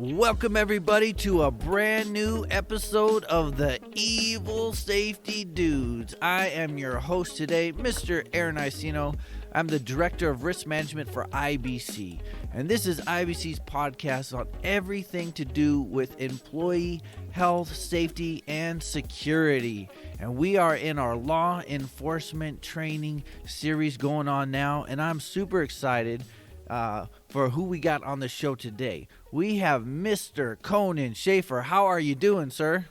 Welcome everybody to a brand new episode of the Evil Safety Dudes. I am your host today, Mr. Aaron Icino. I'm the Director of Risk Management for IBC. And this is IBC's podcast on everything to do with employee health, safety, and security. And we are in our law enforcement training series going on now. And I'm super excited for who we got on the show today. We have Mr. Conan Schafer. How are you doing, sir?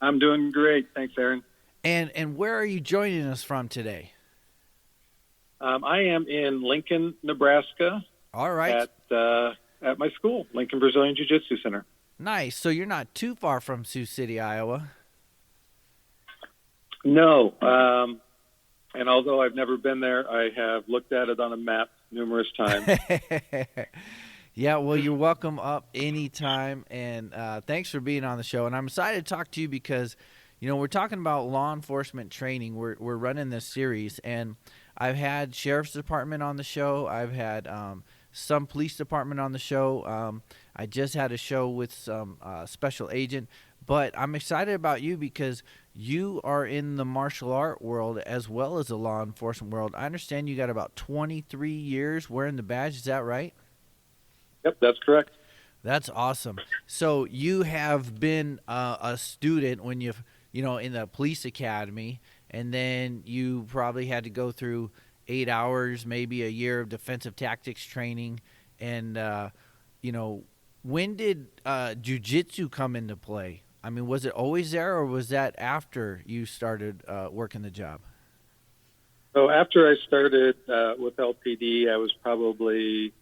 I'm doing great. Thanks, Aaron. And where are you joining us from today? I am in Lincoln, Nebraska. All right. At my school, Lincoln Brazilian Jiu-Jitsu Center. Nice. So you're not too far from Sioux City, Iowa. No. And although I've never been there, I have looked at it on a map numerous times. Yeah, well, you're welcome up anytime, and thanks for being on the show. And I'm excited to talk to you because, you know, we're talking about law enforcement training. We're running this series, and I've had Sheriff's Department on the show. I've had some police department on the show. I just had a show with some special agent. But I'm excited about you because you are in the martial art world as well as the law enforcement world. I understand you got about 23 years wearing the badge. Is that right? Yep, that's correct. That's awesome. So you have been a student when you in the police academy, and then you probably had to go through 8 hours, maybe a year of defensive tactics training. And, when did jiu-jitsu come into play? I mean, was it always there, or was that after you started working the job? So after I started with LPD, I was probably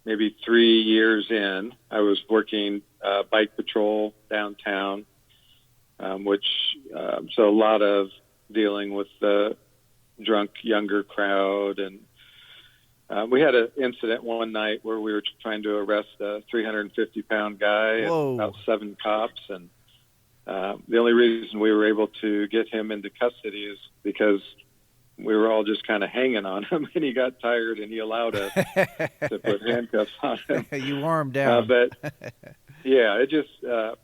maybe 3 years in. I was working bike patrol downtown, so a lot of dealing with the drunk younger crowd. And we had an incident one night where we were trying to arrest a 350-pound guy and about 7 cops. And the only reason we were able to get him into custody is because we were all just kind of hanging on him, and he got tired, and he allowed us to put handcuffs on him. You wore him down. But, yeah, it just there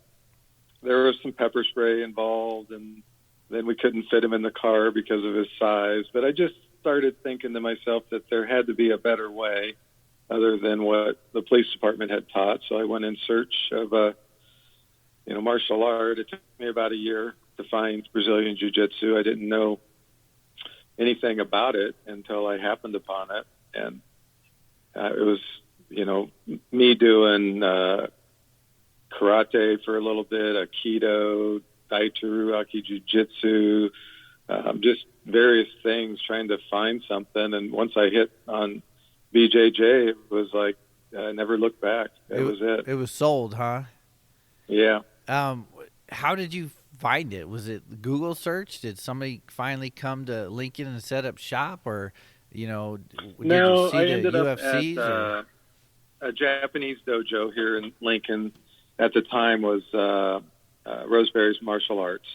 was some pepper spray involved, and then we couldn't fit him in the car because of his size. But I just started thinking to myself that there had to be a better way other than what the police department had taught. So I went in search of martial art. It took me about a year to find Brazilian Jiu-Jitsu. I didn't know anything about it until I happened upon it. And it was, me doing karate for a little bit, Hapkido, Daito Ryu Aikijujutsu, just various things, trying to find something. And once I hit on BJJ, it was like I never looked back. That was it. It was sold, huh? Yeah. How did you find it? Was it Google search? Did somebody finally come to Lincoln and set up shop, or did you see I the ended UFCs? up at a Japanese dojo here in Lincoln. At the time was Roseberry's Martial Arts.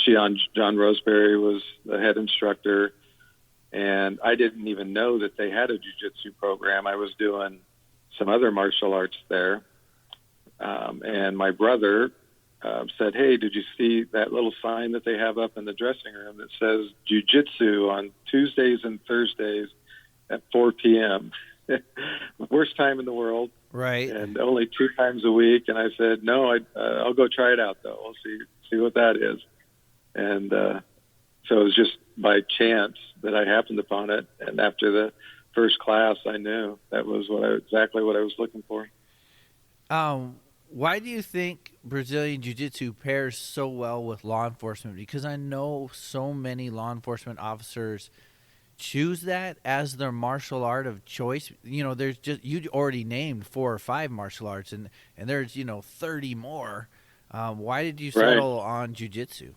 John Roseberry was the head instructor, and I didn't even know that they had a jiu-jitsu program. I was doing some other martial arts there, and my brother said, "Hey, did you see that little sign that they have up in the dressing room that says jiu-jitsu on Tuesdays and Thursdays at 4 p.m.? Worst time in the world, right? And only 2 times a week." And I said, "No, I'll go try it out, though. We'll see what that is." And so it was just by chance that I happened upon it. And after the first class, I knew that was exactly what I was looking for. Why do you think Brazilian Jiu-Jitsu pairs so well with law enforcement? Because I know so many law enforcement officers choose that as their martial art of choice. There's you already named 4 or 5 martial arts, and there's 30 more. Why did you settle on Jiu-Jitsu?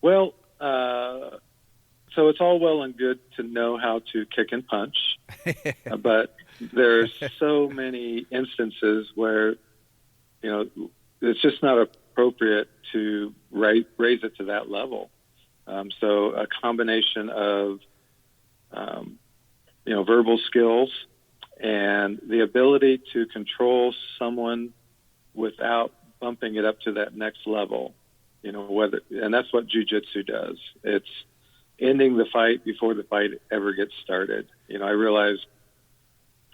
Well, so it's all well and good to know how to kick and punch, but there's so many instances where, it's just not appropriate to raise it to that level. So a combination of, verbal skills and And the ability to control someone without bumping it up to that next level, and that's what jiu-jitsu does. It's ending the fight before the fight ever gets started. I realized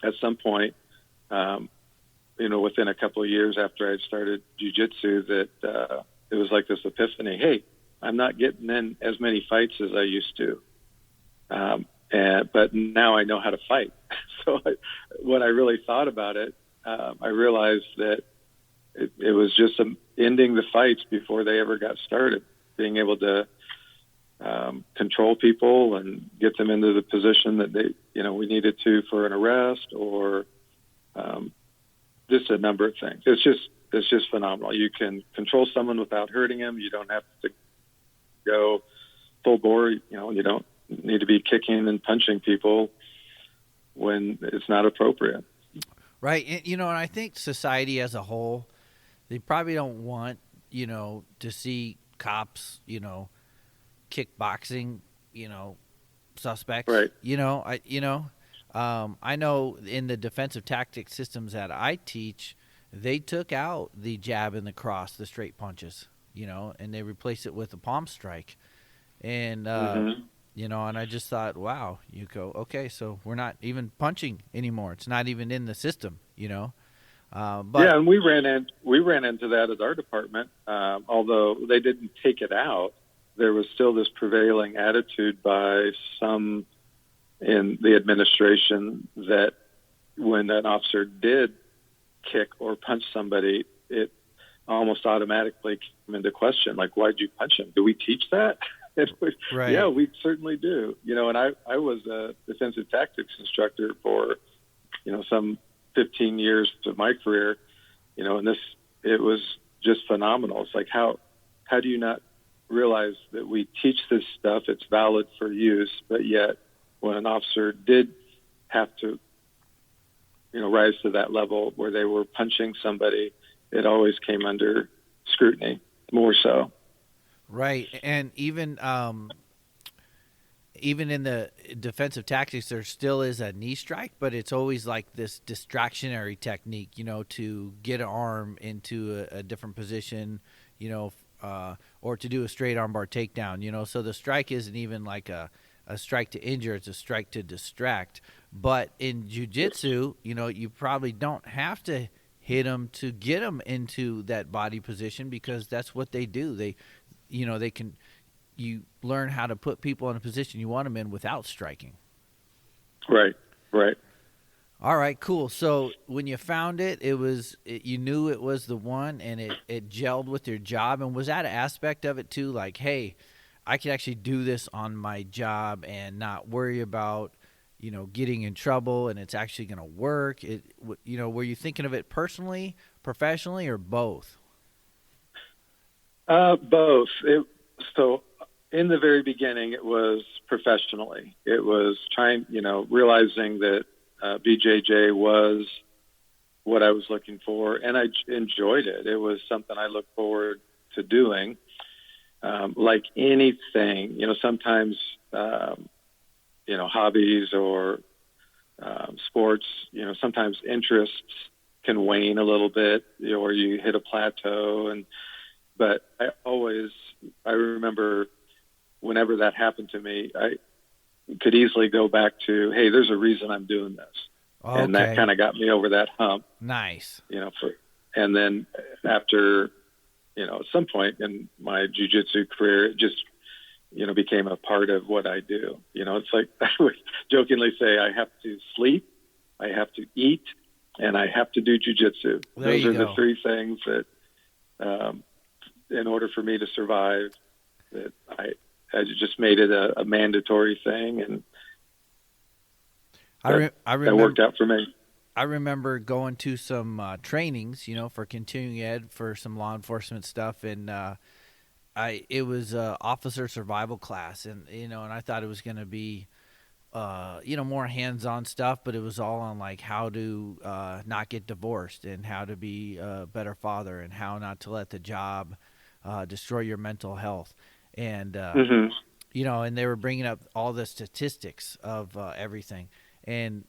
at some point, within a couple of years after I started jiu-jitsu, that it was like this epiphany. Hey, I'm not getting in as many fights as I used to. But now I know how to fight. So when I really thought about it, I realized that it was just ending the fights before they ever got started, being able to control people and get them into the position that we needed to for an arrest, or just a number of things. It's just phenomenal. You can control someone without hurting them. You don't have to go full bore. You don't need to be kicking and punching people when it's not appropriate. Right. And I think society as a whole, they probably don't want, to see cops, kickboxing, suspects. Right. I know in the defensive tactics systems that I teach, they took out the jab and the cross, the straight punches, and they replaced it with a palm strike. And, and I just thought, wow, you go, okay, so we're not even punching anymore. It's not even in the system, But yeah, and we ran into that at our department. Although they didn't take it out, there was still this prevailing attitude by some in the administration that when an officer did kick or punch somebody, it almost automatically came into question, like, why'd you punch him? Do we teach that? Right. Yeah, we certainly do. And I was a defensive tactics instructor for, some 15 years of my career, and it was just phenomenal. It's like, how do you not realize that we teach this stuff? It's valid for use, but yet when an officer did have to, rise to that level where they were punching somebody, it always came under scrutiny, more so. Right. And even in the defensive tactics, there still is a knee strike, but it's always like this distractionary technique, to get an arm into a different position, or to do a straight armbar takedown, so the strike isn't even like a strike to injure, it's a strike to distract. But in jiu-jitsu, you probably don't have to hit them to get them into that body position, because that's what they do. You learn how to put people in a position you want them in without striking. Right. All right, cool. So when you found it, you knew it was the one, and it gelled with your job. And was that an aspect of it too? Like, hey, I can actually do this on my job and not worry about, getting in trouble, and it's actually going to work. Were you thinking of it personally, professionally, or both? Both. So in the very beginning, it was professionally. It was realizing that BJJ was what I was looking for, and I enjoyed it. It was something I looked forward to doing. Like anything, sometimes, hobbies or sports, sometimes interests can wane a little bit, or you hit a plateau. But I remember whenever that happened to me, I could easily go back to, hey, there's a reason I'm doing this. Okay. And that kind of got me over that hump. Nice. And then after, at some point in my jiu-jitsu career, it just, became a part of what I do. It's like I would jokingly say, I have to sleep, I have to eat, and I have to do jiu-jitsu. Those are the three things that, in order for me to survive, that I just made it a mandatory thing, and that worked out for me. I remember going to some trainings, for continuing ed for some law enforcement stuff, and it was officer survival class, and and I thought it was going to be more hands-on stuff, but it was all on like how to not get divorced, and how to be a better father, and how not to let the job destroy your mental health. And and they were bringing up all the statistics of everything. And,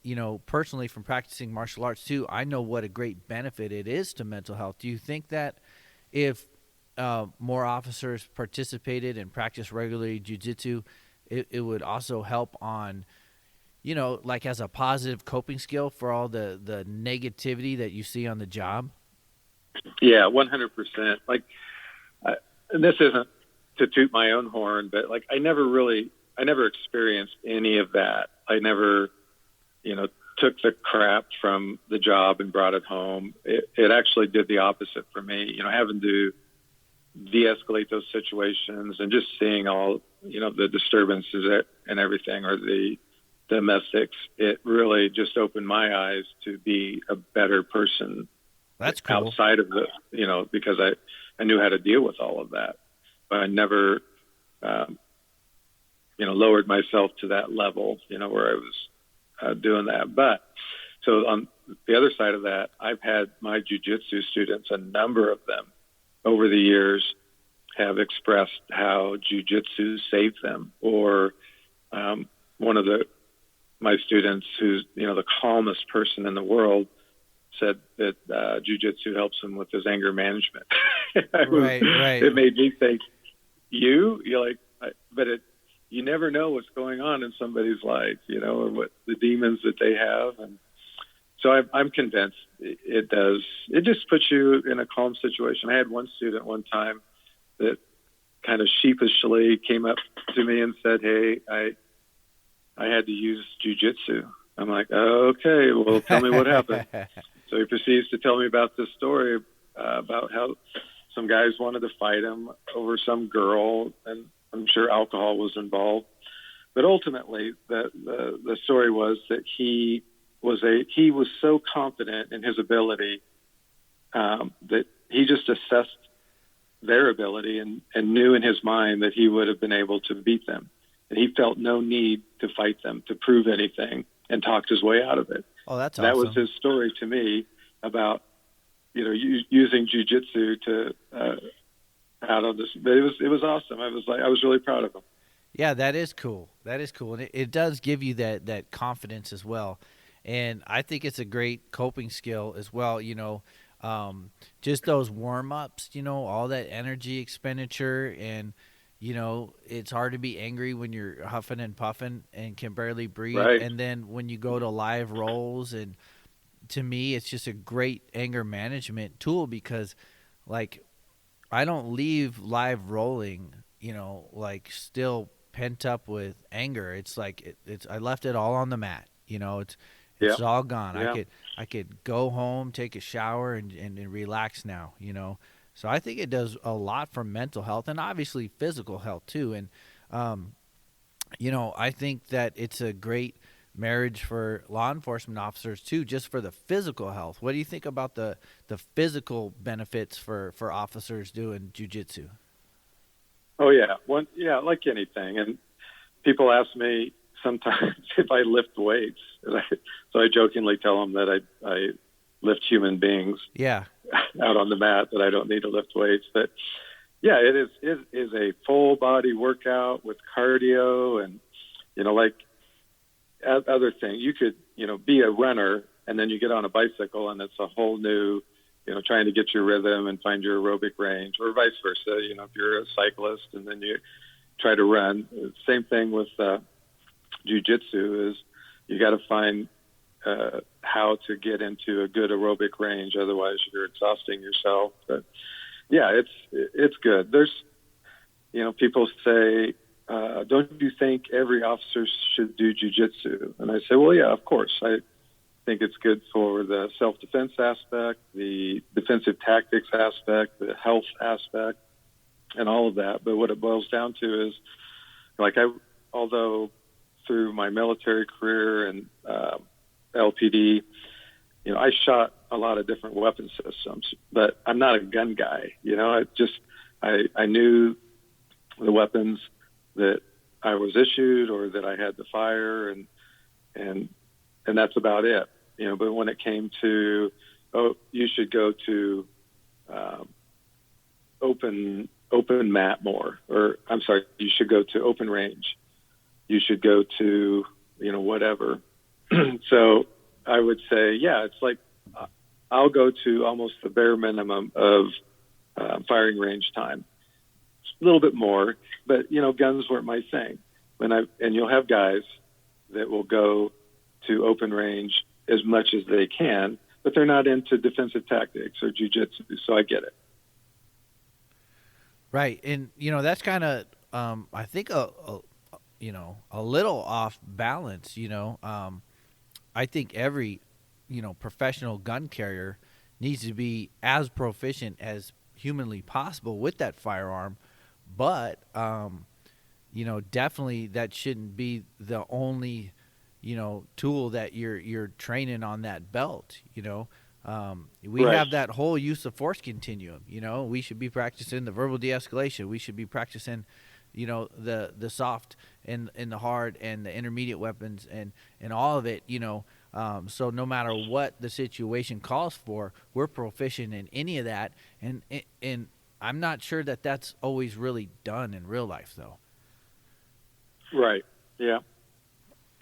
personally from practicing martial arts too, I know what a great benefit it is to mental health. Do you think that if more officers participated and practiced regularly jiu-jitsu, it would also help on, like as a positive coping skill for all the negativity that you see on the job? Yeah, 100%. Like, and this isn't to toot my own horn, but like I never experienced any of that. I never, took the crap from the job and brought it home. It actually did the opposite for me, having to de-escalate those situations and just seeing all, the disturbances and everything, or the domestics. It really just opened my eyes to be a better person. That's cool. Outside of the, because I knew how to deal with all of that, but I never, lowered myself to that level, where I was doing that. But so on the other side of that, I've had my jiu-jitsu students, a number of them over the years have expressed how jiu-jitsu saved them. Or one of my students, who's, the calmest person in the world, said that jiu-jitsu helps him with his anger management. Right. It made me think, you're like, but you never know what's going on in somebody's life, or what the demons that they have. And so I'm convinced it does. It just puts you in a calm situation. I had one student one time that kind of sheepishly came up to me and said, "Hey, I had to use jiu-jitsu." I'm like, "Oh, okay, well, tell me what happened." So he proceeds to tell me about this story about how some guys wanted to fight him over some girl, and I'm sure alcohol was involved. But ultimately, the story was that he was so confident in his ability that he just assessed their ability and knew in his mind that he would have been able to beat them. And he felt no need to fight them, to prove anything, and talked his way out of it. Oh, that's That awesome. was his story to me about, using jiu-jitsu to out of this. But it was awesome. I was really proud of him. Yeah, that is cool. And it does give you that confidence as well. And I think it's a great coping skill as well, just those warm-ups, all that energy expenditure. And, it's hard to be angry when you're huffing and puffing and can barely breathe. Right. And then when you go to live rolls, and to me, it's just a great anger management tool because, like, I don't leave live rolling, like still pent up with anger. It's like I left it all on the mat. It's all gone. Yeah. I could go home, take a shower, and relax now. So I think it does a lot for mental health and obviously physical health too. And I think that it's a great marriage for law enforcement officers too, just for the physical health. What do you think about the physical benefits for officers doing jiu-jitsu? Oh yeah. Like anything. And people ask me sometimes if I lift weights. So I jokingly tell them that I lift human beings out on the mat, that I don't need to lift weights. But yeah, it is a full body workout with cardio and, like other things. You could, be a runner and then you get on a bicycle and it's a whole new, trying to get your rhythm and find your aerobic range, or vice versa. If you're a cyclist and then you try to run, same thing with jiu-jitsu is you got to find how to get into a good aerobic range. Otherwise you're exhausting yourself. But yeah, it's good. There's, people say, don't you think every officer should do jiu-jitsu? And I say, well, yeah, of course. I think it's good for the self-defense aspect, the defensive tactics aspect, the health aspect, and all of that. But what it boils down to is, although through my military career and LPD, I shot a lot of different weapon systems, but I'm not a gun guy. I knew the weapons that I was issued or that I had to fire, and that's about it. But when it came to, you should go to open mat more, or I'm sorry, you should go to open range. You should go to, whatever. So I would say, yeah, it's like I'll go to almost the bare minimum of firing range time. It's a little bit more, but guns weren't my thing. And you'll have guys that will go to open range as much as they can, but they're not into defensive tactics or jiu-jitsu, so I get it. Right, and that's kind of I think a little off balance. I think every professional gun carrier needs to be as proficient as humanly possible with that firearm, but definitely that shouldn't be the only tool that you're training on that belt. We Right. have that whole use of force continuum. We should be practicing the verbal de-escalation. We should be practicing the soft and the hard and the intermediate weapons and all of it. So no matter what the situation calls for, we're proficient in any of that, and I'm not sure that that's always really done in real life, though. Right. Yeah.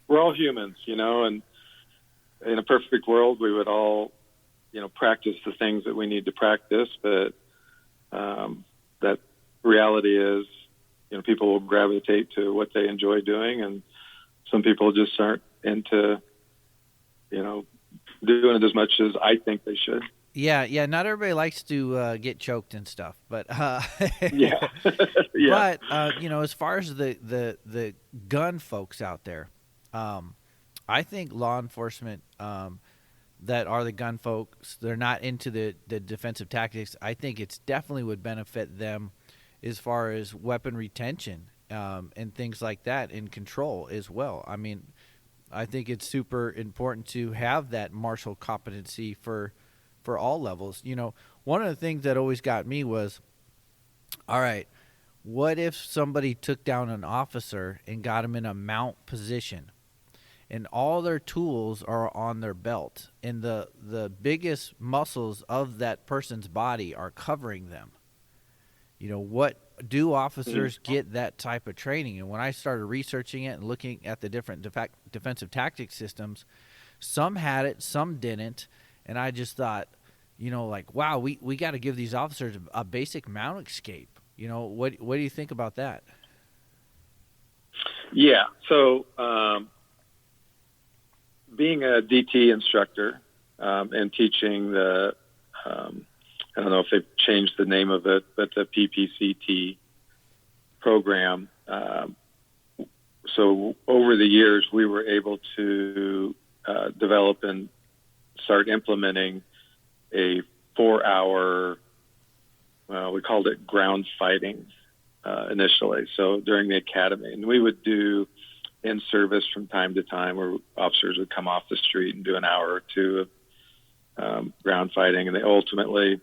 We're all humans, and in a perfect world, we would all, practice the things that we need to practice. But that reality is, people will gravitate to what they enjoy doing, and some people just aren't into, doing it as much as I think they should. Yeah. Not everybody likes to get choked and stuff, but Yeah. Yeah. But as far as the gun folks out there, I think law enforcement that are the gun folks, they're not into the defensive tactics. I think it's definitely would benefit them as far as weapon retention and things like that, and control as well. I mean, I think it's super important to have that martial competency for all levels. One of the things that always got me was, all right, what if somebody took down an officer and got him in a mount position, and all their tools are on their belt, and the biggest muscles of that person's body are covering them? What do officers get that type of training? And when I started researching it and looking at the different defensive tactics systems, some had it, some didn't. And I just thought, wow, we got to give these officers a basic mount escape. What do you think about that? Yeah. So being a DT instructor and teaching the I don't know if they've changed the name of it, but the PPCT program. So over the years, we were able to develop and start implementing a 4-hour, we called it ground fighting initially. So during the academy, and we would do in service from time to time where officers would come off the street and do an hour or two of ground fighting. And they ultimately,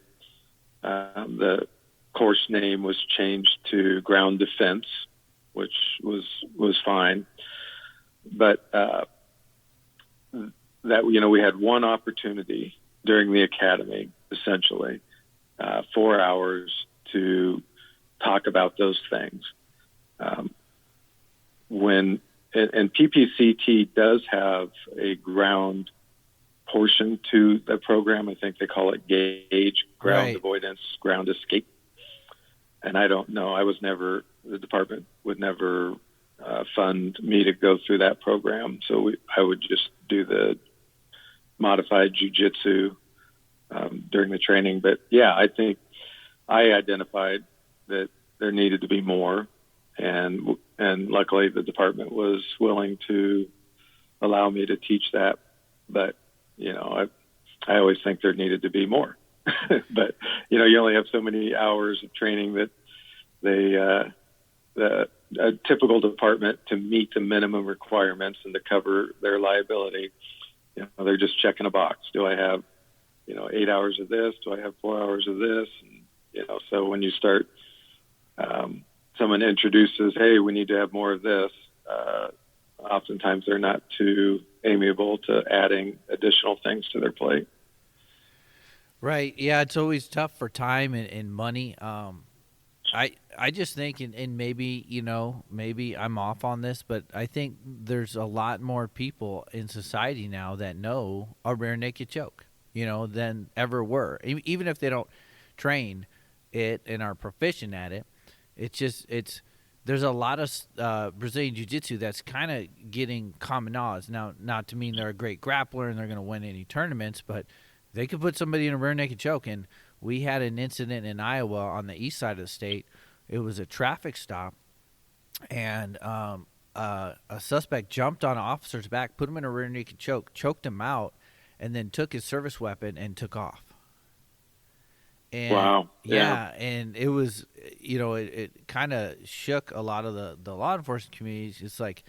the course name was changed to ground defense, which was fine. But that, we had one opportunity during the academy, essentially, 4 hours to talk about those things. And PPCT does have a ground portion to the program. I think they call it GAGE, ground Right. avoidance, ground escape. And I don't know. The department would never fund me to go through that program. So I would just do the modified jiu-jitsu during the training. But yeah, I think I identified that there needed to be more. And luckily the department was willing to allow me to teach that. But, I always think there needed to be more. But, you only have so many hours of training that a typical department, to meet the minimum requirements and to cover their liability, they're just checking a box. Do I have, 8 hours of this? Do I have 4 hours of this? And, so when you start, someone introduces, hey, we need to have more of this, oftentimes they're not too amiable to adding additional things to their plate. Right. Yeah, it's always tough for time and money. I just think, and maybe, maybe I'm off on this, but I think there's a lot more people in society now that know a rear naked choke, than ever were. Even if they don't train it and are proficient at it, there's a lot of Brazilian Jiu-Jitsu that's kind of getting common knowledge. Now, not to mean they're a great grappler and they're going to win any tournaments, but they could put somebody in a rear naked choke. And we had an incident in Iowa on the east side of the state. It was a traffic stop, and a suspect jumped on an officer's back, put him in a rear naked choke, choked him out, and then took his service weapon and took off. And, wow. Yeah, and it was, it kind of shook a lot of the law enforcement communities. It's like,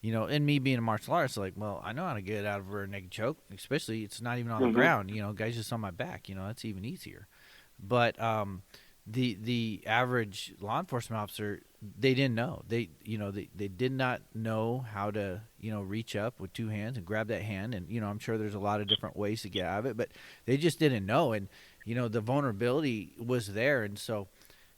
and me being a martial artist, like, well, I know how to get out of a rear naked choke, especially it's not even on the ground. Guys just on my back. That's even easier. But the average law enforcement officer, they didn't know. They did not know how to reach up with two hands and grab that hand. And I'm sure there's a lot of different ways to get out of it, but they just didn't know. And the vulnerability was there. And so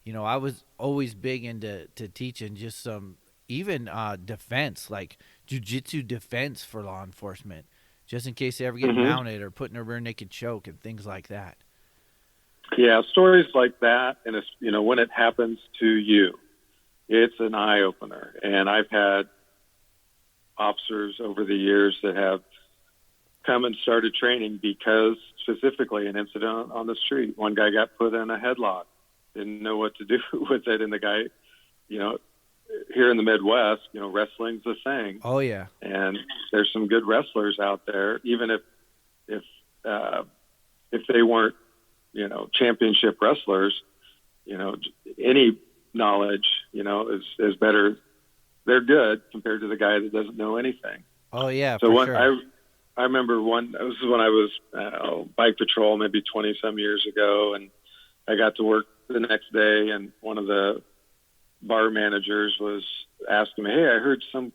I was always big into teaching just some even defense, like jiu-jitsu defense for law enforcement, just in case they ever get mounted or put in a rear naked choke and things like that. Yeah, stories like that, and it's, when it happens to you, it's an eye opener. And I've had officers over the years that have come and started training because specifically an incident on the street. One guy got put in a headlock, didn't know what to do with it, and the guy, here in the Midwest, wrestling's the thing. Oh yeah, and there's some good wrestlers out there, even if they weren't, championship wrestlers, any knowledge, is better. They're good compared to the guy that doesn't know anything. Oh yeah. So for sure. I remember this is when I was bike patrol, maybe 20 some years ago. And I got to work the next day, and one of the bar managers was asking me, "Hey, I heard some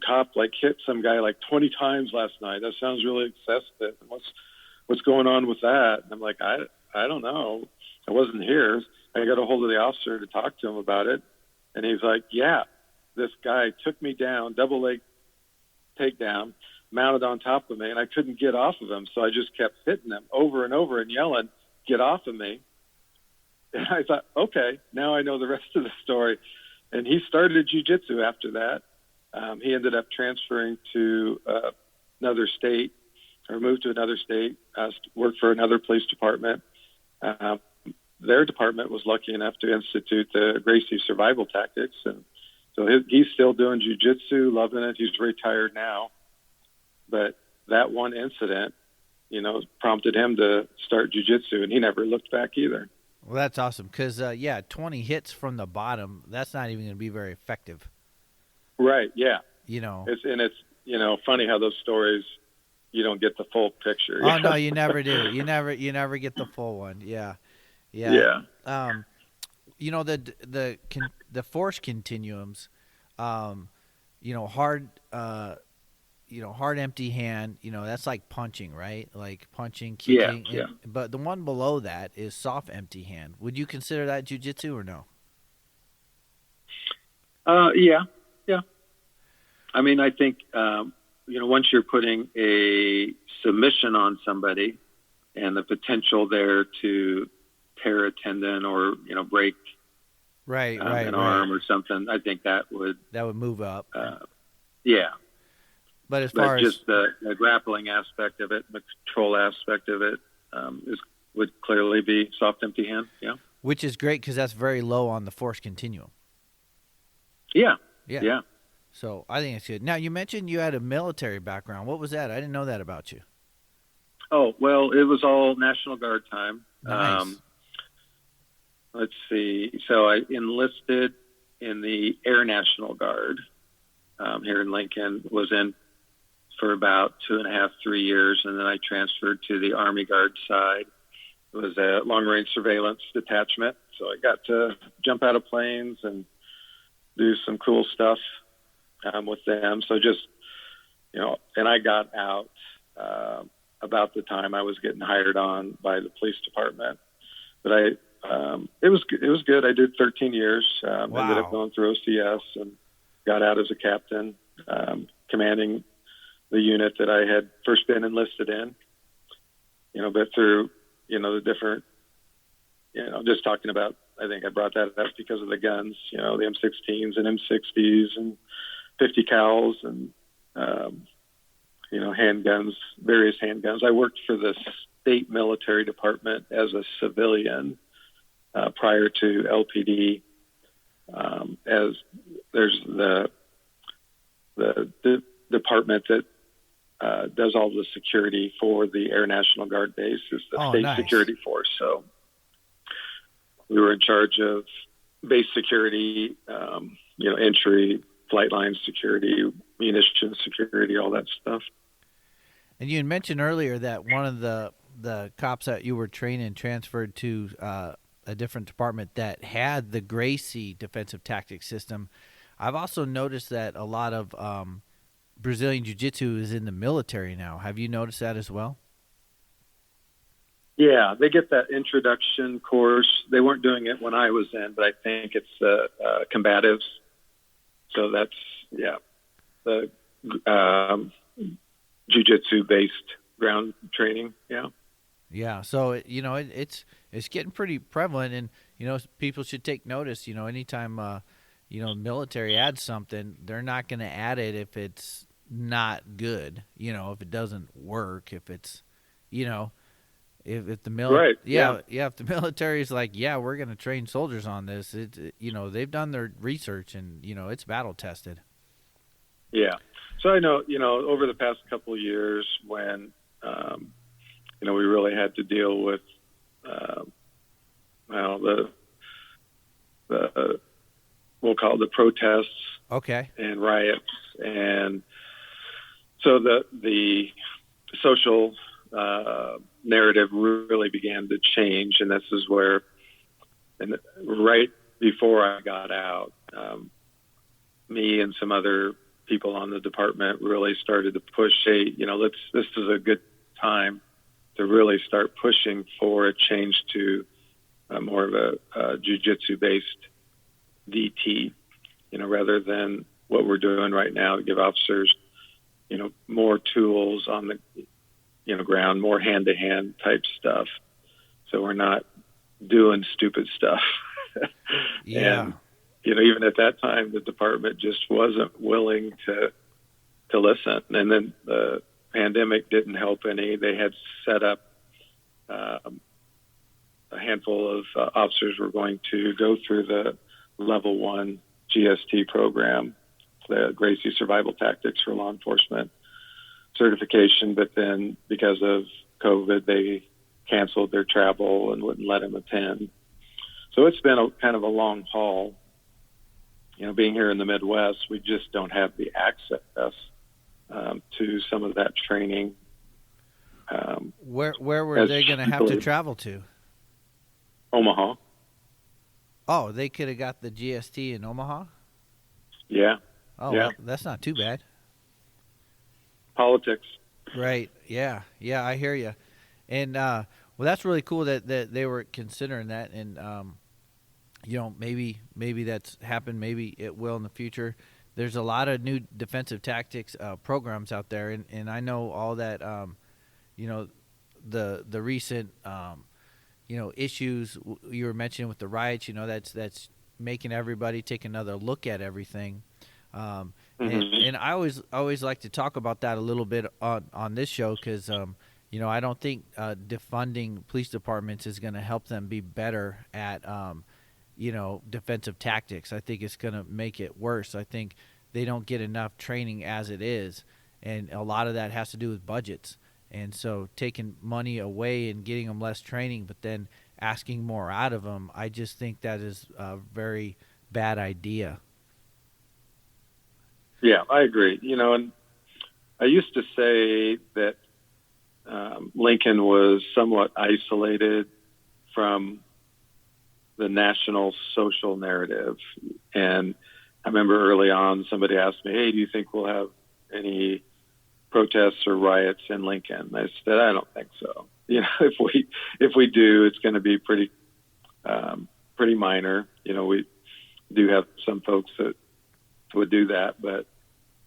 cop hit some guy 20 times last night. That sounds really excessive. What's going on with that?" And I'm like, I don't know. I wasn't here. I got a hold of the officer to talk to him about it. And he's like, "Yeah, this guy took me down, double leg takedown, mounted on top of me, and I couldn't get off of him. So I just kept hitting him over and over and yelling, 'Get off of me.'" And I thought, okay, now I know the rest of the story. And he started jiu-jitsu after that. He ended up transferring to another state, or moved to another state, worked for another police department. Their department was lucky enough to institute the Gracie survival tactics. And so he's still doing jiu-jitsu, loving it. He's retired now. But that one incident, prompted him to start jiu-jitsu, and he never looked back either. Well, that's awesome because, 20 hits from the bottom, that's not even going to be very effective. Right, yeah. It's funny how those stories, you don't get the full picture. Oh, no, you never do. You never get the full one. Yeah. Yeah. The force continuums, hard empty hand, that's like punching, right? Like punching, kicking. Yeah. But the one below that is soft empty hand. Would you consider that jiu-jitsu or no? Yeah. I mean, I think, once you're putting a submission on somebody and the potential there to tear a tendon or, break an arm or something, I think that would move up. Yeah. But far as just the grappling aspect of it, the control aspect of it, would clearly be soft empty hand. Yeah. Which is great because that's very low on the force continuum. Yeah. So I think it's good. Now, you mentioned you had a military background. What was that? I didn't know that about you. Oh, well, it was all National Guard time. Nice. Let's see. So I enlisted in the Air National Guard here in Lincoln, was in for about 2.5, 3 years, and then I transferred to the Army Guard side. It was a long-range surveillance detachment, so I got to jump out of planes and do some cool stuff with them. So just, and I got out about the time I was getting hired on by the police department. But it was good. I did 13 years. Wow. Ended up going through OCS and got out as a captain, commanding the unit that I had first been enlisted in. But through the different, just talking about, I think I brought that up because of the guns, the M16s and M60s and 50 cals and handguns, various handguns. I worked for the state military department as a civilian prior to LPD. As there's the department that does all the security for the Air National Guard base, is the state nice. security force. So we were in charge of base security, entry, flight line security, munitions security, all that stuff. And you had mentioned earlier that one of the cops that you were training transferred to a different department that had the Gracie defensive tactics system. I've also noticed that a lot of Brazilian Jiu-Jitsu is in the military now. Have you noticed that as well? Yeah, they get that introduction course. They weren't doing it when I was in, but I think it's combatives. So that's, the jiu-jitsu based ground training. Yeah. Yeah. So, it's getting pretty prevalent, and, people should take notice. Anytime, military adds something, they're not going to add it if it's not good, if it doesn't work, if it's, if the military, right. Yeah. If the military is like, we're going to train soldiers on this, they've done their research and, it's battle tested. Yeah. So I know, over the past couple of years when, we really had to deal with, we'll call it the protests. Okay. And riots. And so the social narrative really began to change. And this is where, and right before I got out, me and some other people on the department really started to push, this is a good time to really start pushing for a change to more of a jiu-jitsu based DT, rather than what we're doing right now to give officers, more tools on the, ground, more hand-to-hand type stuff. So we're not doing stupid stuff. Yeah. And, even at that time, the department just wasn't willing to listen. And then the pandemic didn't help any. They had set up a handful of officers were going to go through the level 1 GST program, the Gracie Survival Tactics for Law Enforcement certification. But then because of COVID, they canceled their travel and wouldn't let them attend. So it's been kind of a long haul. Being here in the Midwest, we just don't have the access to some of that training. Where were they going to have to travel to? Omaha. Oh, they could have got the GST in Omaha? Yeah. Oh, yeah. Well, that's not too bad. Politics. Right. Yeah. Yeah, I hear you. And, well, that's really cool that they were considering that. And, maybe that's happened. Maybe it will in the future. There's a lot of new defensive tactics programs out there. And I know all that, the recent, issues you were mentioning with the riots, that's making everybody take another look at everything. And I always like to talk about that a little bit on this show because, I don't think defunding police departments is going to help them be better at, defensive tactics. I think it's going to make it worse. I think they don't get enough training as it is, and a lot of that has to do with budgets. And so taking money away and getting them less training, but then asking more out of them, I just think that is a very bad idea. Yeah, I agree. And I used to say that Lincoln was somewhat isolated from the national social narrative. And I remember early on somebody asked me, hey, do you think we'll have any protests or riots in Lincoln? I said, I don't think so. If we do, it's going to be pretty pretty minor. We do have some folks that would do that, but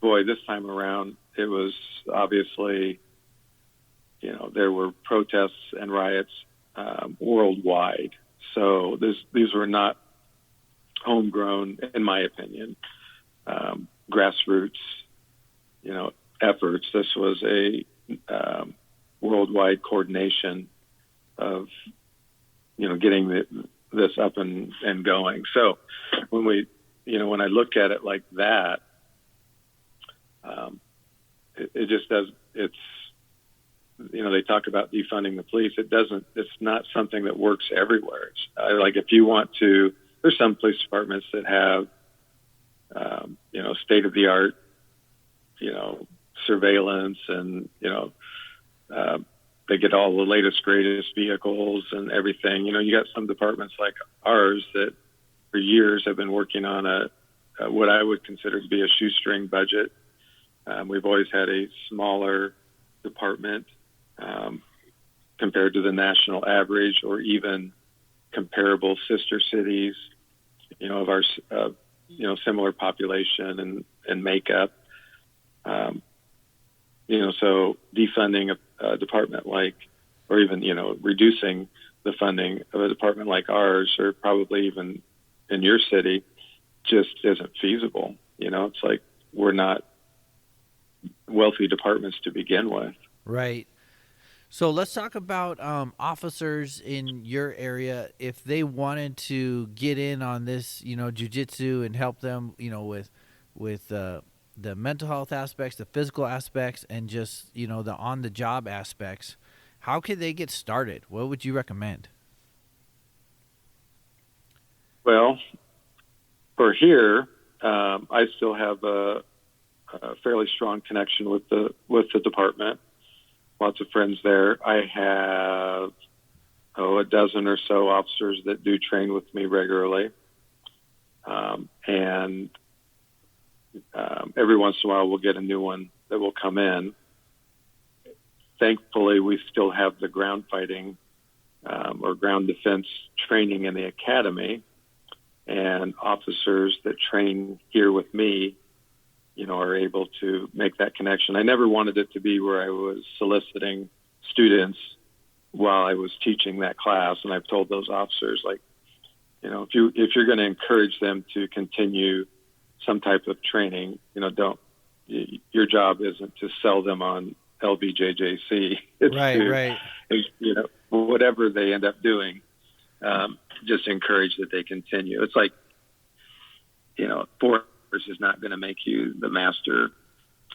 boy, this time around, it was obviously, there were protests and riots worldwide. So these were not homegrown, in my opinion, grassroots, efforts. This was a worldwide coordination of, getting this up and going. So when I look at it like that, it just does. It's, they talk about defunding the police. It's not something that works everywhere. Like if you want to, there's some police departments that have, state of the art, surveillance and, they get all the latest, greatest vehicles and everything. You got some departments like ours that for years have been working on what I would consider to be a shoestring budget. We've always had a smaller department compared to the national average or even comparable sister cities, of our, similar population and makeup. So defunding a department like, or even, reducing the funding of a department like ours, or probably even in your city, just isn't feasible. It's like we're not wealthy departments to begin with. Right. So let's talk about officers in your area. If they wanted to get in on this, jiu-jitsu and help them, with the mental health aspects, the physical aspects, and just, the on-the-job aspects, how could they get started? What would you recommend? Well, for here, I still have a fairly strong connection with the department. Lots of friends there. I have a dozen or so officers that do train with me regularly, and every once in a while we'll get a new one that will come in. Thankfully, we still have the ground fighting or ground defense training in the academy, and officers that train here with me, are able to make that connection. I never wanted it to be where I was soliciting students while I was teaching that class. And I've told those officers, like, if you're going to encourage them to continue some type of training, your job isn't to sell them on LBJJC. It's right. Whatever they end up doing, just encourage that they continue. It's like, 4 hours is not going to make you the master.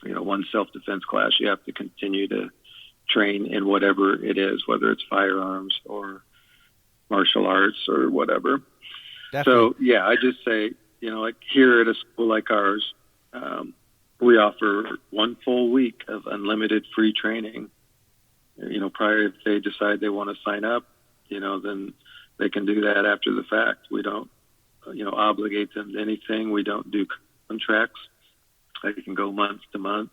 One self-defense class, you have to continue to train in whatever it is, whether it's firearms or martial arts or whatever. Definitely. So, yeah, I just say, like here at a school like ours, we offer 1 full week of unlimited free training. Prior, if they decide they want to sign up, then they can do that after the fact. We don't, obligate them to anything. We don't do contracts. They can go month to month.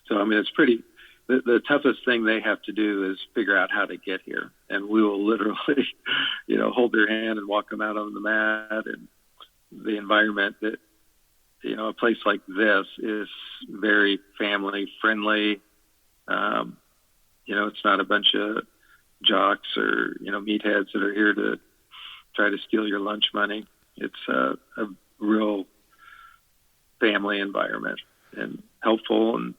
So, it's pretty, the toughest thing they have to do is figure out how to get here. And we will literally, hold their hand and walk them out on the mat. And the environment that, a place like this is very family friendly. It's not a bunch of jocks or, meatheads that are here to try to steal your lunch money. It's a real family environment and helpful and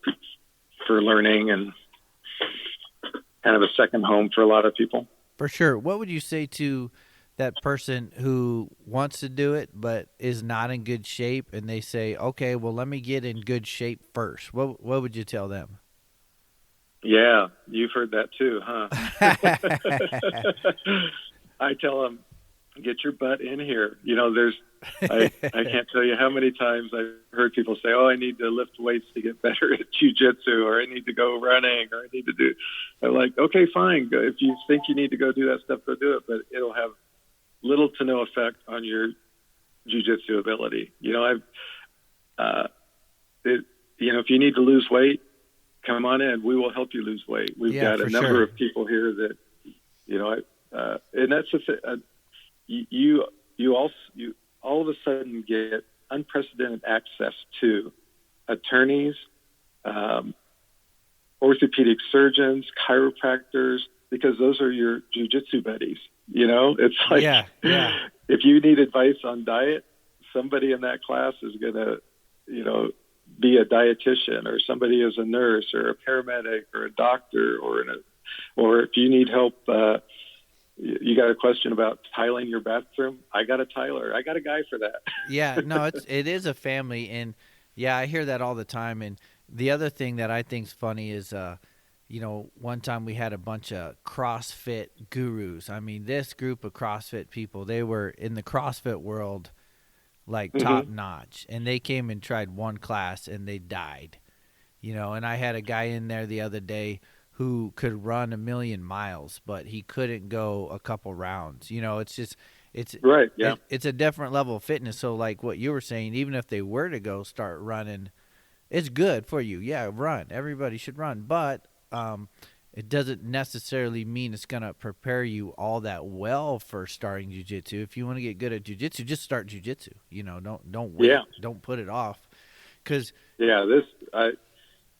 for learning and kind of a second home for a lot of people. For sure. What would you say to that person who wants to do it but is not in good shape, and they say, okay, well, let me get in good shape first? What would you tell them? Yeah, you've heard that too, huh? I tell them, get your butt in here. I can't tell you how many times I've heard people say, oh, I need to lift weights to get better at jiu-jitsu, or I need to go running, or I need to do. I'm like, okay, fine. If you think you need to go do that stuff, go do it. But it'll have little to no effect on your jiu-jitsu ability. If you need to lose weight, come on in. We will help you lose weight. We've got a number of people here that, and that's you all of a sudden get unprecedented access to attorneys, orthopedic surgeons, chiropractors, because those are your jiu-jitsu buddies. It's like, if you need advice on diet, somebody in that class is going to, be a dietitian, or somebody is a nurse or a paramedic or a doctor, or if you need help, you got a question about tiling your bathroom, I got a tiler. I got a guy for that. Yeah, no, it is a family, and yeah, I hear that all the time. And the other thing that I think's funny is, one time we had a bunch of CrossFit gurus. I mean, this group of CrossFit people, they were in the CrossFit world like top notch, and they came and tried one class and they died. And I had a guy in there the other day who could run 1,000,000 miles, but he couldn't go a couple rounds. It's right. Yeah. It's a different level of fitness. So like what you were saying, even if they were to go start running, it's good for you. Yeah, run. Everybody should run, but it doesn't necessarily mean it's going to prepare you all that well for starting jiu-jitsu. If you want to get good at jiu-jitsu, just start jiu-jitsu. Don't wait. Yeah. Don't put it off. Cause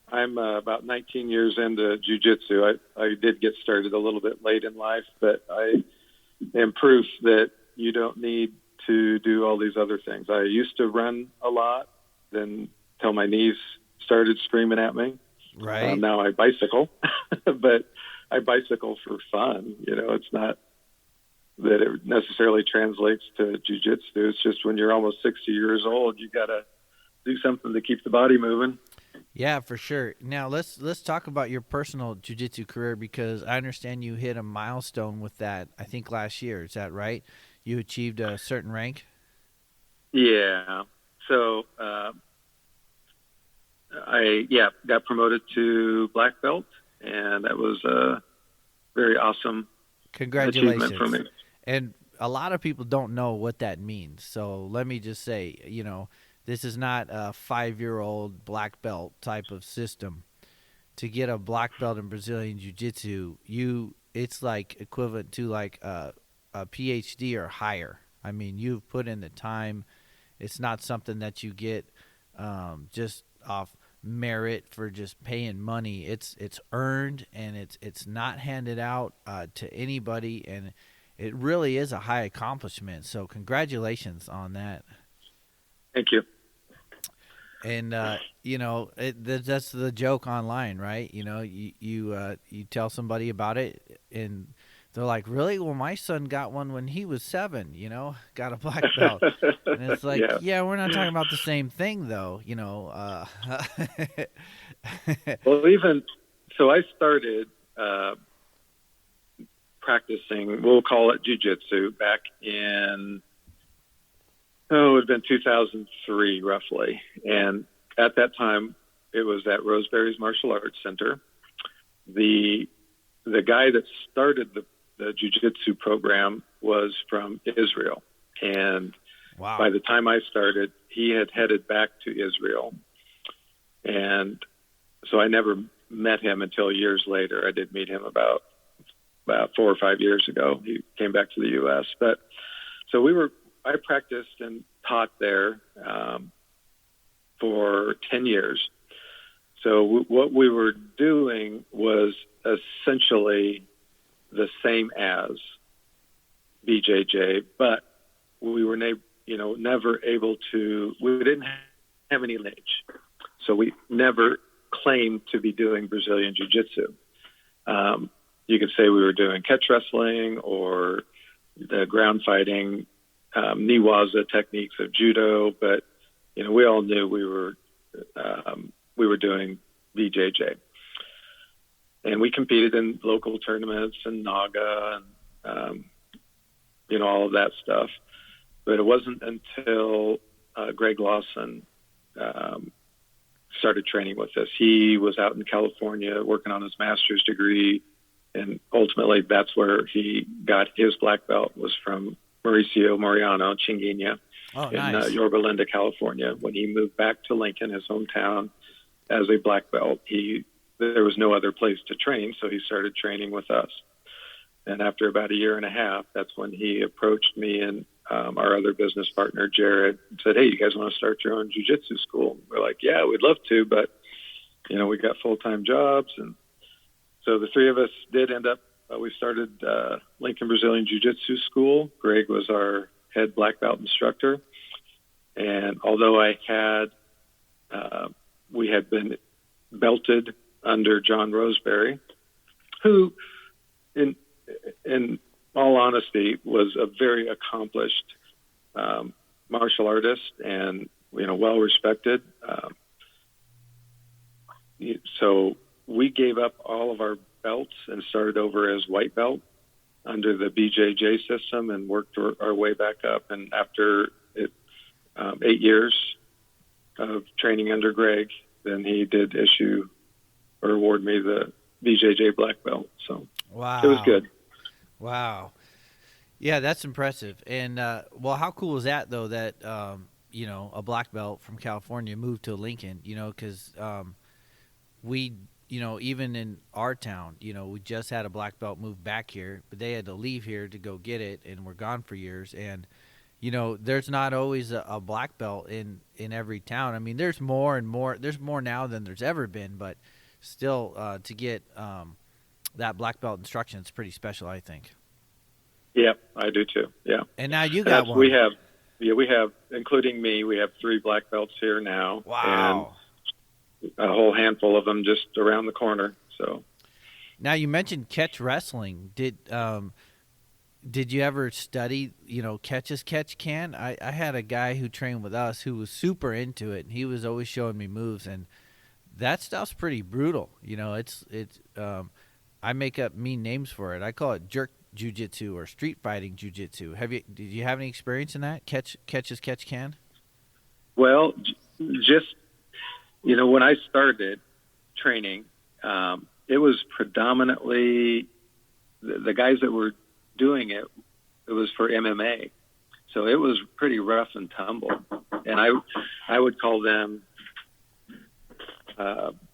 I'm about 19 years into jiu-jitsu. I did get started a little bit late in life, but I am proof that you don't need to do all these other things. I used to run a lot, then till my knees started screaming at me. Right. Now I bicycle, but I bicycle for fun. It's not that it necessarily translates to jiu-jitsu. It's just when you're almost 60 years old, you got to do something to keep the body moving. Yeah, for sure. Now let's talk about your personal jiu-jitsu career, because I understand you hit a milestone with that, I think last year. Is that right? You achieved a certain rank? Yeah. So I got promoted to black belt, and that was a very awesome Congratulations. achievement for me. And a lot of people don't know what that means. So let me just say, this is not a 5-year-old black belt type of system. To get a black belt in Brazilian Jiu-Jitsu, it's like equivalent to like a PhD or higher. I mean, you've put in the time. It's not something that you get just off merit for just paying money. It's earned, and it's not handed out to anybody, and it really is a high accomplishment. So congratulations on that. Thank you. And that's the joke online, right? You tell somebody about it, and they're like, "Really? Well, my son got one when he was 7. Got a black belt." And it's like, yeah, we're not talking about the same thing, though. Well, even so, I started practicing. We'll call it jiu-jitsu back in. It would have been 2003, roughly. And at that time, it was at Roseberry's Martial Arts Center. The guy that started the jiu-jitsu program was from Israel. And wow. By the time I started, he had headed back to Israel. And so I never met him until years later. I did meet him about 4 or 5 years ago. He came back to the U.S. But so I practiced and taught there for 10 years. So what we were doing was essentially the same as BJJ, but we were never able to. We didn't have any lineage, so we never claimed to be doing Brazilian Jiu-Jitsu. You could say we were doing catch wrestling or the ground fighting. Niwaza techniques of judo, but we all knew we were doing BJJ, and we competed in local tournaments and Naga and all of that stuff. But it wasn't until Greg Lawson started training with us. He was out in California working on his master's degree, and ultimately that's where he got his black belt, was from Mauricio Mariano Chinguinha in Yorba Linda, California. When he moved back to Lincoln, his hometown, as a black belt, there was no other place to train, so he started training with us. And after about a year and a half, that's when he approached me and our other business partner, Jared, and said, "Hey, you guys want to start your own jiu-jitsu school?" We're like, "Yeah, we'd love to, but, we got full-time jobs." And so the three of us did end up, we started Lincoln Brazilian Jiu-Jitsu School. Greg was our head black belt instructor. And although we had been belted under John Roseberry, who, in all honesty, was a very accomplished martial artist and well respected. So we gave up all of our belts and started over as white belt under the BJJ system and worked our way back up. And after 8 years of training under Greg, then he did issue or award me the BJJ black belt. So wow, it was good. Wow. Yeah, that's impressive. And, how cool is that, though, that, a black belt from California moved to Lincoln, because we, even in our town, we just had a black belt move back here, but they had to leave here to go get it, and we're gone for years. And, there's not always a black belt in every town. I mean, there's more and more. There's more now than there's ever been, but still to get that black belt instruction, it's pretty special, I think. Yeah, I do too. Yeah. And now you got one. We have, including me, we have 3 black belts here now. Wow. And a whole handful of them just around the corner. So now you mentioned catch wrestling. Did you ever study, catch as catch can? I had a guy who trained with us who was super into it, and he was always showing me moves, and that stuff's pretty brutal. It's I make up mean names for it. I call it jerk jiu-jitsu or street fighting jiu-jitsu. Did you have any experience in that? Catch as catch can? Well, just when I started training, it was predominantly the guys that were doing it. It was for MMA, so it was pretty rough and tumble, and I would call them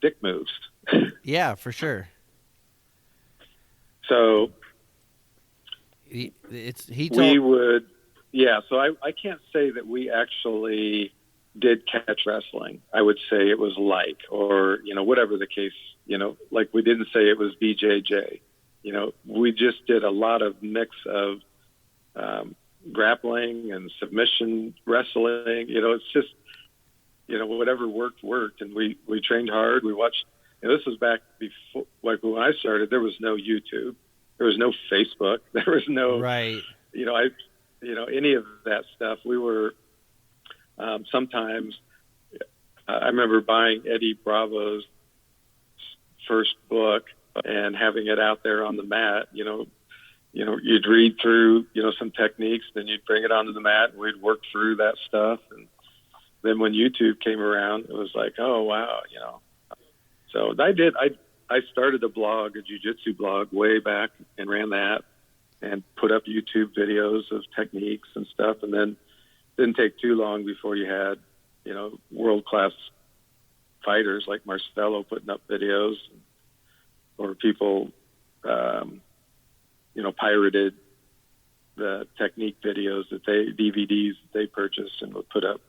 dick moves. Yeah, for sure. So So I can't say that we actually did catch wrestling. I would say it was like, or whatever the case. Like we didn't say it was BJJ. We just did a lot of mix of grappling and submission wrestling. It's just whatever worked, and we trained hard. We watched. This was back before, like when I started, there was no YouTube, there was no Facebook, there was no right. Any of that stuff. We were sometimes. I remember buying Eddie Bravo's first book and having it out there on the mat. You'd read through some techniques, then you'd bring it onto the mat, and we'd work through that stuff. And then when YouTube came around, it was like, oh wow, So I started a blog, a jiu-jitsu blog, way back, and ran that and put up YouTube videos of techniques and stuff. And then didn't take too long before you had, world-class fighters like Marcelo putting up videos, or people, pirated the technique videos DVDs that they purchased and would put up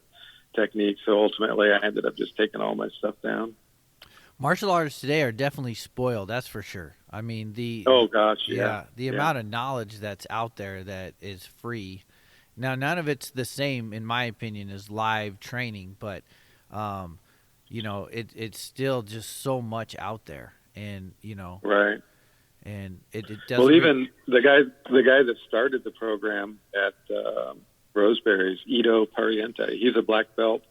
techniques. So ultimately I ended up just taking all my stuff down. Martial artists today are definitely spoiled, that's for sure. I mean, the amount of knowledge that's out there that is free. Now, none of it's the same, in my opinion, as live training, but it's still just so much out there, and right. And it doesn't. Well, even the guy that started the program at Roseberry's, Ito Pariente, he's a black belt,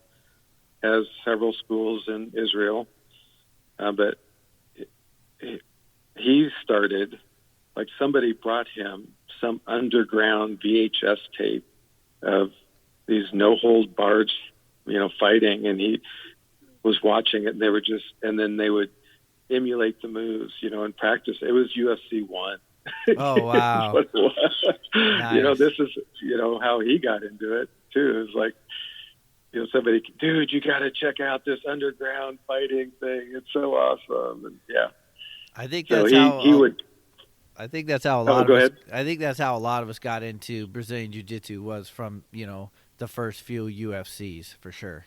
has several schools in Israel. But he started, like somebody brought him some underground VHS tape of these no-hold-barred, fighting, and he was watching it, and then they would emulate the moves, and practice. It was UFC 1. Oh, wow. Nice. This is, how he got into it, too. It was like, somebody, dude, you got to check out this underground fighting thing. It's so awesome. And yeah, I think that's I think that's how I think that's how a lot of us got into Brazilian Jiu-Jitsu was from, the first few UFCs for sure.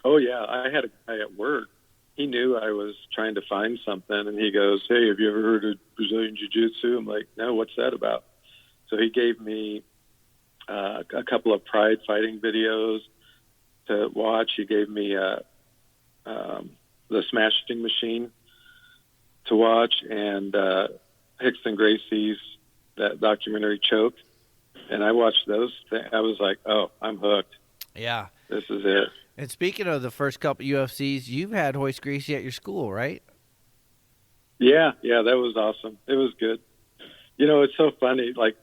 Oh yeah, I had a guy at work. He knew I was trying to find something, and he goes, "Hey, have you ever heard of Brazilian Jiu-Jitsu?" I'm like, "No, what's that about?" So he gave me a couple of Pride fighting videos to watch. He gave me the Smashing Machine to watch, and Hickson Gracie's that documentary Choke. And I watched those. I was like, "Oh, I'm hooked. Yeah, this is it." And speaking of the first couple UFCs, you've had Royce Gracie at your school, right? Yeah, that was awesome. It was good. It's so funny. Like,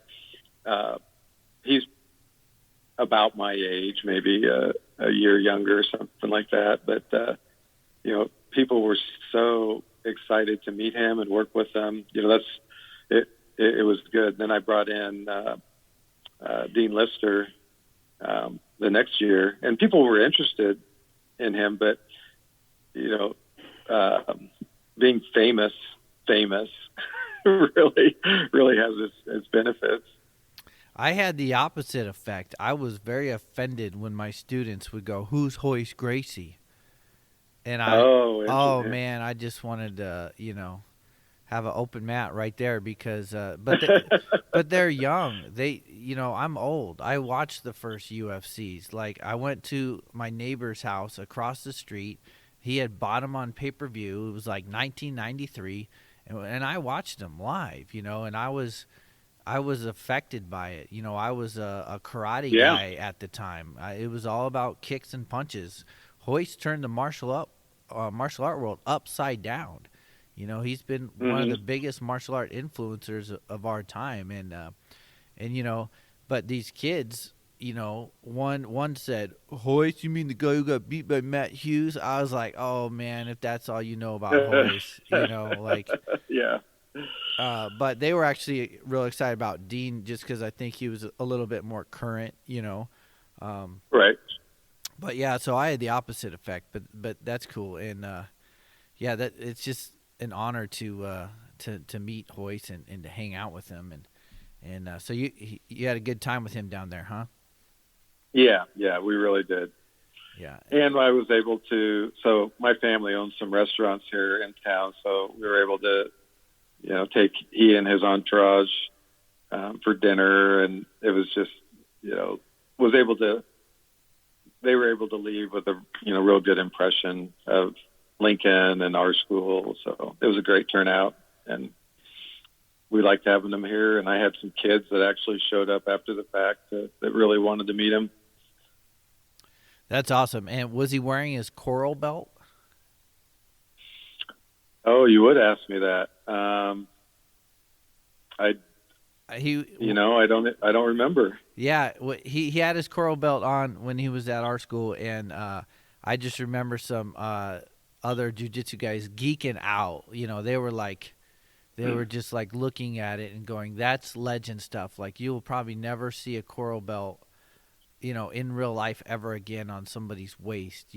he's about my age, maybe a year younger or something like that. But, people were so excited to meet him and work with him. It was good. Then I brought in Dean Lister the next year, and people were interested in him, but being famous really has its benefits. I had the opposite effect. I was very offended when my students would go, "Who's Royce Gracie?" And man, I just wanted to, have an open mat right there because, but they're young. I'm old. I watched the first UFCs. Like, I went to my neighbor's house across the street. He had bought them on pay-per-view. It was like 1993, and I watched them live. And I was affected by it. I was a karate guy at the time. It was all about kicks and punches. Royce turned the martial art world upside down. He's been one of the biggest martial art influencers of our time, and but these kids, one said, "Royce, you mean the guy who got beat by Matt Hughes?" I was like, "Oh man, if that's all you know about Royce, yeah." But they were actually real excited about Dean just because I think he was a little bit more current, Right. But yeah, so I had the opposite effect, but that's cool, and that it's just an honor to meet Royce and to hang out with him, and so you had a good time with him down there, huh? Yeah, we really did. Yeah, and I was able to. So my family owns some restaurants here in town, so we were able to, take he and his entourage for dinner, and it was just, they were able to leave with a real good impression of Lincoln and our school. So it was a great turnout, and we liked having them here. And I had some kids that actually showed up after the fact that really wanted to meet him. That's awesome. And was he wearing his coral belt? Oh, you would ask me that. I don't remember. Yeah, he had his coral belt on when he was at our school, and I just remember some other jiu-jitsu guys geeking out. They were just like looking at it and going, "That's legend stuff." Like, you'll probably never see a coral belt, in real life ever again on somebody's waist.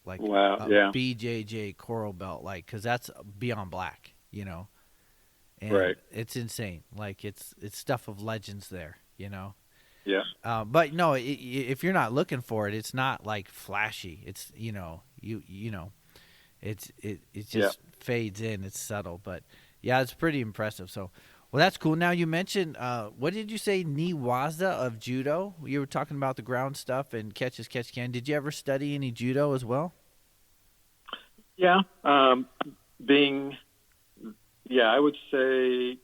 Like wow, BJJ coral belt, like, because that's beyond black. And right. It's insane. Like, it's stuff of legends there. Yeah. But no, if you're not looking for it, it's not like flashy. It's it just fades in. It's subtle, but yeah, it's pretty impressive. So, well, that's cool. Now you mentioned what did you say, Niwaza of judo? You were talking about the ground stuff and catch as catch can. Did you ever study any judo as well? Yeah, I would say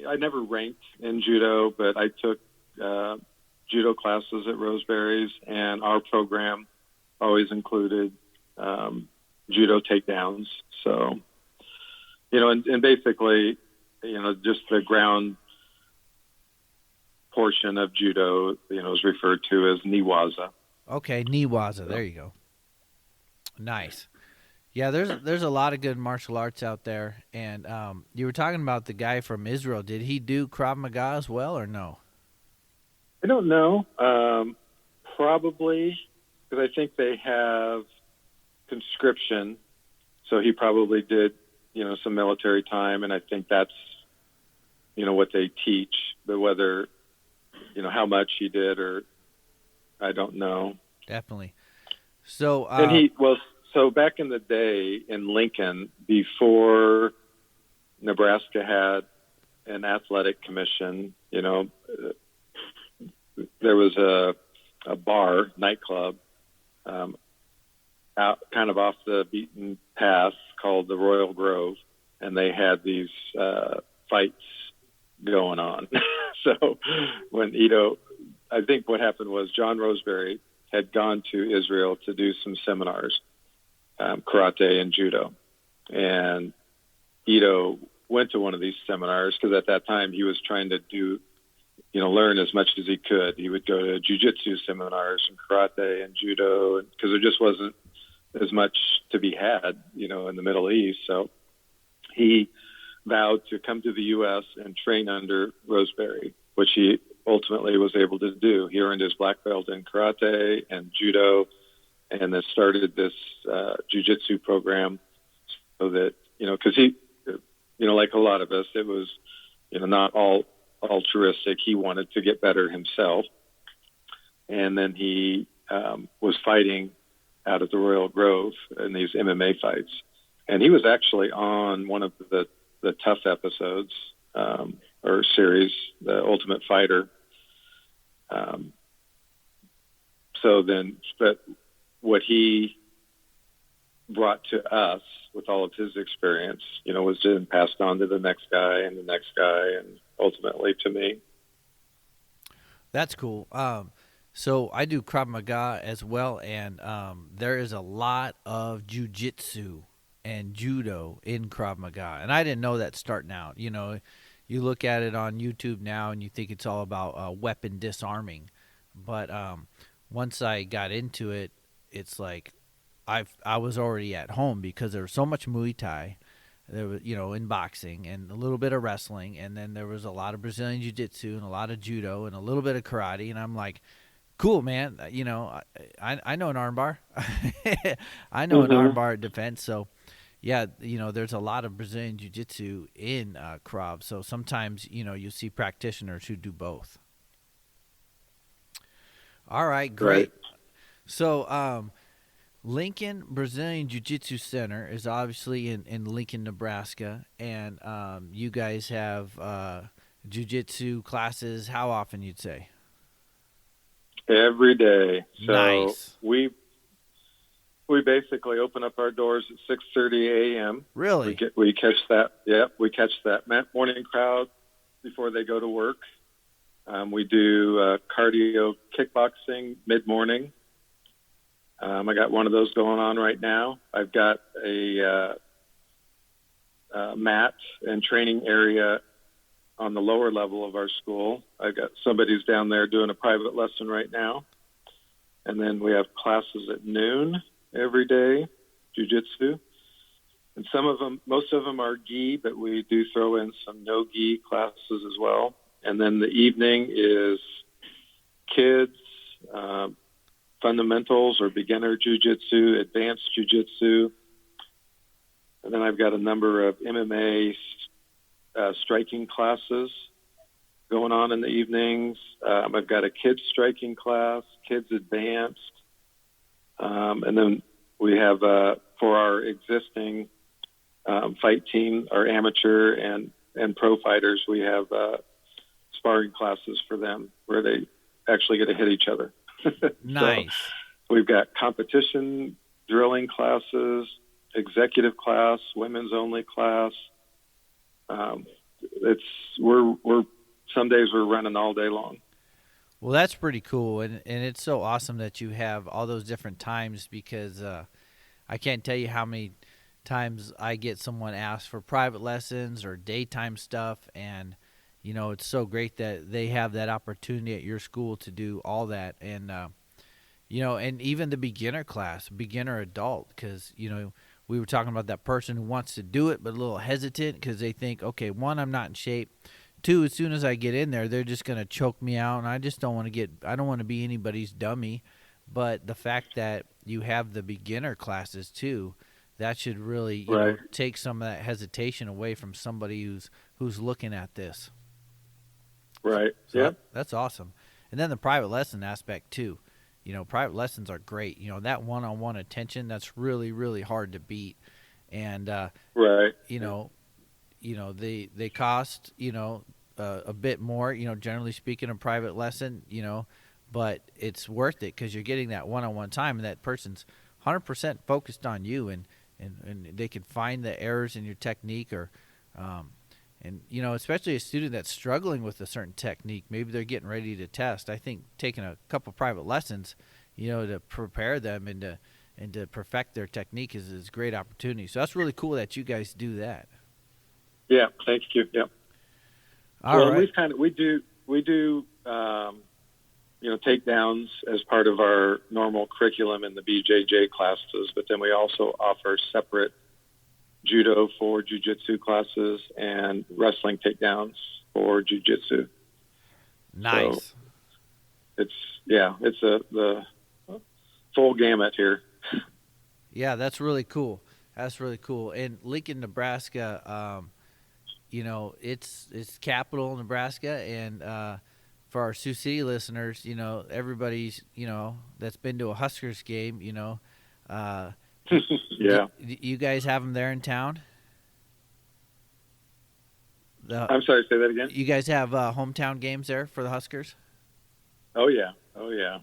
I never ranked in judo, but I took judo classes at Roseberry's, and our program always included judo takedowns. So, and basically, just the ground portion of judo, is referred to as Niwaza. Okay, Niwaza. There you go. Nice. Yeah, there's a lot of good martial arts out there, and you were talking about the guy from Israel. Did he do Krav Maga as well, or no? I don't know. Probably, because I think they have conscription, so he probably did, some military time, and I think that's what they teach, but whether, how much he did or I don't know. Definitely. So, so back in the day in Lincoln, before Nebraska had an athletic commission, there was a bar, nightclub, out kind of off the beaten path called the Royal Grove, and they had these fights going on. So when I think what happened was John Roseberry had gone to Israel to do some seminars, karate and judo, and Ito went to one of these seminars because at that time he was trying to do, learn as much as he could. He would go to jiu-jitsu seminars and karate and judo because there just wasn't as much to be had, in the Middle East. So he vowed to come to the U.S. and train under Roseberry, which he ultimately was able to do. He earned his black belt in karate and judo, and then started this jiu-jitsu program so that, because he, like a lot of us, it was, not all altruistic. He wanted to get better himself. And then he was fighting out at the Royal Grove in these MMA fights. And he was actually on one of the tough episodes or series, The Ultimate Fighter. But what he brought to us with all of his experience, was then passed on to the next guy and the next guy and ultimately to me. That's cool. So I do Krav Maga as well, and there is a lot of jiu-jitsu and judo in Krav Maga, and I didn't know that starting out. You look at it on YouTube now and you think it's all about weapon disarming, but once I got into it, it's like I was already at home because there was so much Muay Thai, there was in boxing and a little bit of wrestling, and then there was a lot of Brazilian Jiu-Jitsu and a lot of judo and a little bit of karate, and I'm like, cool, man. I know an armbar. I know an armbar defense. So, yeah, there's a lot of Brazilian Jiu-Jitsu in Krav. So sometimes, you see practitioners who do both. All right, great. Right. So, Lincoln Brazilian Jiu-Jitsu Center is obviously in Lincoln, Nebraska, and you guys have Jiu-Jitsu classes. How often, you'd say? Every day. So nice. We basically open up our doors at 6:30 a.m. Really? We catch that. Yeah, we catch that morning crowd before they go to work. We do cardio kickboxing mid-morning. I got one of those going on right now. I've got a mat and training area on the lower level of our school. I got somebody's down there doing a private lesson right now. And then we have classes at noon every day, jiu-jitsu. And most of them are gi, but we do throw in some no gi classes as well. And then the evening is kids, fundamentals or beginner jiu-jitsu, advanced jiu-jitsu. And then I've got a number of MMA striking classes going on in the evenings. I've got a kids striking class, kids advanced. And then we have, for our existing fight team, our amateur and pro fighters, we have sparring classes for them where they actually get to hit each other. Nice. So we've got competition drilling classes, executive class, women's only class. We're some days we're running all day long. Well, that's pretty cool, and it's so awesome that you have all those different times, because I can't tell you how many times I get someone ask for private lessons or daytime stuff, and it's so great that they have that opportunity at your school to do all that, and and even the beginner class, beginner adult, because we were talking about that person who wants to do it but a little hesitant because they think, okay, one, I'm not in shape. Two, as soon as I get in there, they're just going to choke me out, and I just don't want to be anybody's dummy. But the fact that you have the beginner classes too, that should really take some of that hesitation away from somebody who's looking at this. Right. So Yep. that's awesome. And then the private lesson aspect too. Private lessons are great. That one-on-one attention, that's really, really hard to beat. And Right. they cost a bit more. Generally speaking, a private lesson. But it's worth it because you're getting that one-on-one time, and that person's 100% focused on you, and they can find the errors in your technique, or especially a student that's struggling with a certain technique. Maybe they're getting ready to test. I think taking a couple private lessons, to prepare them and to perfect their technique is a great opportunity. So that's really cool that you guys do that. Yeah. Thank you. Yeah. All right. We do takedowns as part of our normal curriculum in the BJJ classes, but then we also offer separate judo for jiu-jitsu classes and wrestling takedowns for jiu-jitsu. Nice. So it's the full gamut here. Yeah, that's really cool. That's really cool. In Lincoln, Nebraska, it's capital Nebraska, and for our Sioux City listeners, everybody's, that's been to a Huskers game, Yeah. You guys have them there in town? I'm sorry, say that again? You guys have hometown games there for the Huskers? Oh, yeah.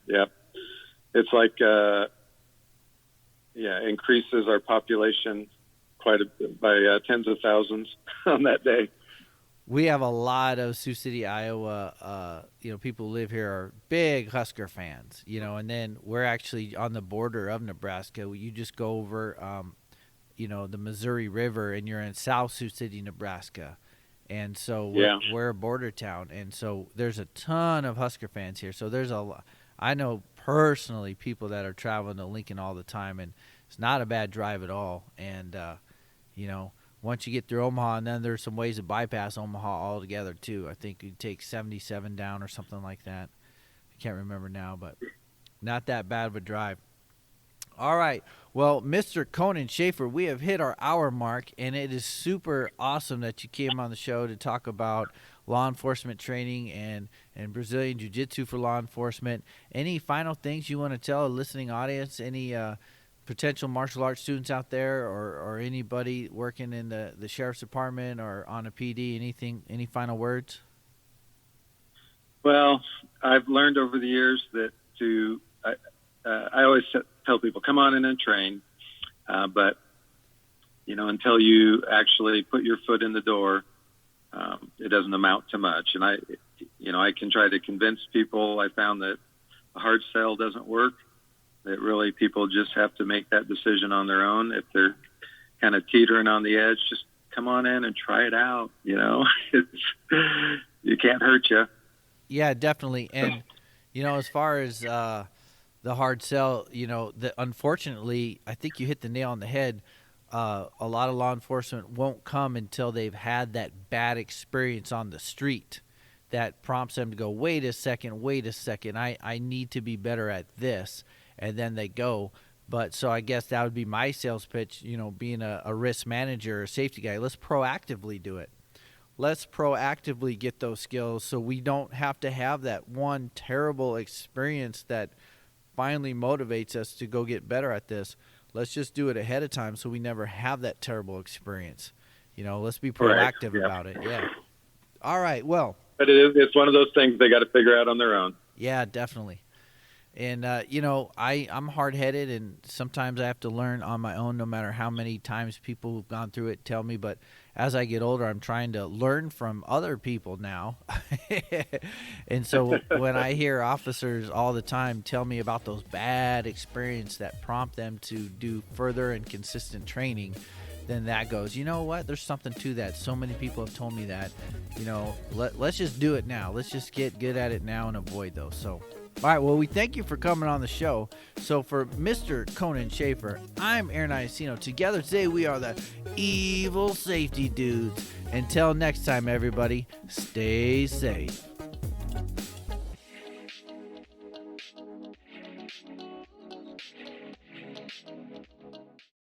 Yep. It's like, increases our population quite by tens of thousands on that day. We have a lot of Sioux City, Iowa, people who live here are big Husker fans, and then we're actually on the border of Nebraska. You just go over, the Missouri River, and you're in South Sioux City, Nebraska. And so we're a border town, and so there's a ton of Husker fans here. So there's I know personally people that are traveling to Lincoln all the time, and it's not a bad drive at all. And, once you get through Omaha, and then there's some ways to bypass Omaha altogether too. I think you take 77 down or something like that. I can't remember now, but not that bad of a drive. All right. Well, Mr. Conan Schafer, we have hit our hour mark, and it is super awesome that you came on the show to talk about law enforcement training and Brazilian Jiu-Jitsu for law enforcement. Any final things you want to tell a listening audience? Any potential martial arts students out there, or anybody working in the sheriff's department or on a PD? Any final words? Well, I've learned over the years that I always tell people, come on in and train, but until you actually put your foot in the door, it doesn't amount to much. And I can try to convince people. I found that a hard sell doesn't work. That really people just have to make that decision on their own. If they're kind of teetering on the edge, just come on in and try it out. You can't hurt you. Yeah, definitely. And, as far as the hard sell, unfortunately, I think you hit the nail on the head. A lot of law enforcement won't come until they've had that bad experience on the street that prompts them to go, wait a second, I need to be better at this. And then they go. But so I guess that would be my sales pitch, being a risk manager or safety guy. Let's proactively do it. Let's proactively get those skills so we don't have to have that one terrible experience that finally motivates us to go get better at this. Let's just do it ahead of time so we never have that terrible experience. Let's be proactive about it. Yeah. All right. Well. But it's one of those things they got to figure out on their own. Yeah, definitely. And, I'm hard-headed, and sometimes I have to learn on my own, no matter how many times people who've gone through it tell me. But as I get older, I'm trying to learn from other people now. And so when I hear officers all the time tell me about those bad experiences that prompt them to do further and consistent training, then that goes, you know what, there's something to that. So many people have told me that, let's just do it now. Let's just get good at it now and avoid those. So. All right, well, we thank you for coming on the show. So for Mr. Conan Schafer, I'm Aaron Iacino. Together today, we are the Evil Safety Dudes. Until next time, everybody, stay safe.